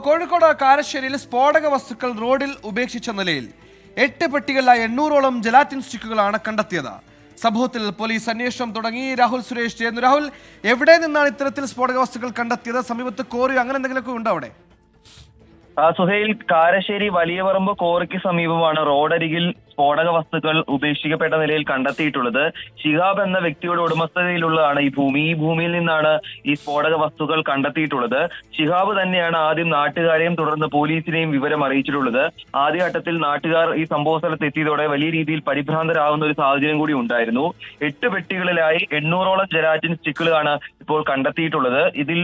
കോഴിക്കോട് കാരശ്ശേരിയിൽ സ്ഫോടക വസ്തുക്കൾ റോഡിൽ ഉപേക്ഷിച്ച നിലയിൽ 8 പെട്ടികളിലായി 800ഓളം ജലാറ്റിൻ സ്റ്റിക്കുകളാണ് കണ്ടെത്തിയത്. സംഭവത്തിൽ പോലീസ് അന്വേഷണം തുടങ്ങി. രാഹുൽ സുരേഷ് ചേർന്നു. രാഹുൽ, എവിടെ നിന്നാണ് ഇത്തരത്തിൽ സ്ഫോടക വസ്തുക്കൾ കണ്ടെത്തിയത്? സമീപത്ത് കോറി അങ്ങനെ എന്തെങ്കിലുമൊക്കെ ഉണ്ടോ അവിടെ? സുഹൈൽ, കാരശ്ശേരി വലിയ പറമ്പ് കോറിക്ക് സമീപമാണ് റോഡരികിൽ സ്ഫോടക വസ്തുക്കൾ ഉപേക്ഷിക്കപ്പെട്ട നിലയിൽ കണ്ടെത്തിയിട്ടുള്ളത്. ഷിഹാബ് എന്ന വ്യക്തിയുടെ ഉടമസ്ഥതയിലുള്ളതാണ് ഈ ഭൂമി. ഈ ഭൂമിയിൽ നിന്നാണ് ഈ സ്ഫോടക വസ്തുക്കൾ കണ്ടെത്തിയിട്ടുള്ളത്. ഷിഹാബ് തന്നെയാണ് ആദ്യം നാട്ടുകാരെയും തുടർന്ന് പോലീസിനെയും വിവരം അറിയിച്ചിട്ടുള്ളത്. ആദ്യഘട്ടത്തിൽ നാട്ടുകാർ ഈ സംഭവ സ്ഥലത്ത് എത്തിയതോടെ വലിയ രീതിയിൽ പരിഭ്രാന്തരാകുന്ന ഒരു സാഹചര്യം കൂടി ഉണ്ടായിരുന്നു. 8 പെട്ടികളിലായി 800ഓളം ജലാറ്റിൻ സ്റ്റിക്കുകളാണ് ഇപ്പോൾ കണ്ടെത്തിയിട്ടുള്ളത്. ഇതിൽ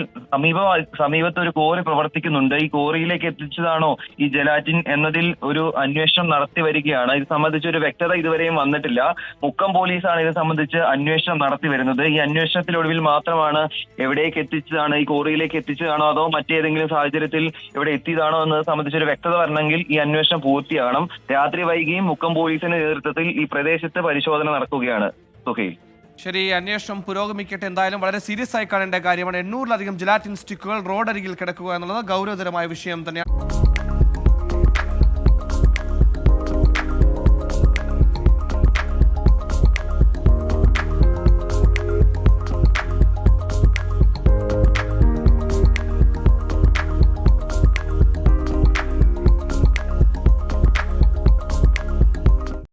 സമീപത്ത് ഒരു കോറി പ്രവർത്തിക്കുന്നുണ്ട്. ഈ കോറിയിലേക്ക് എത്തിച്ചതാണോ ഈ ജലാറ്റിൻ എന്നതിൽ ഒരു അന്വേഷണം നടത്തി വരികയാണ്. ഇത് സംബന്ധിച്ച് ഒരു വ്യക്തത ഇതുവരെയും വന്നിട്ടില്ല. മുക്കം പോലീസാണ് ഇത് സംബന്ധിച്ച് അന്വേഷണം നടത്തി വരുന്നത്. ഈ അന്വേഷണത്തിനൊടുവിൽ മാത്രമാണ് എവിടേക്ക് എത്തിച്ചതാണ്, ഈ കോറിയിലേക്ക് എത്തിച്ചതാണോ അതോ മറ്റേതെങ്കിലും സാഹചര്യത്തിൽ ഇവിടെ എത്തിയതാണോ എന്നത് സംബന്ധിച്ച് ഒരു വ്യക്തത വരണമെങ്കിൽ ഈ അന്വേഷണം പൂർത്തിയാകണം. രാത്രി വൈകിയും മുക്കം പോലീസിന്റെ നേതൃത്വത്തിൽ ഈ പ്രദേശത്ത് പരിശോധന നടക്കുകയാണ്. സുഹൈൽ, ശരി, അന്വേഷണം പുരോഗമിക്കട്ടെ. എന്തായാലും വളരെ സീരിയസ് ആയി കാണേണ്ട കാര്യമാണ്. 800-ലധികം ജലാറ്റിൻ സ്റ്റിക്കുകൾ റോഡരികിൽ കിടക്കുക എന്നുള്ളത് ഗൗരവതരമായ വിഷയം തന്നെയാണ്.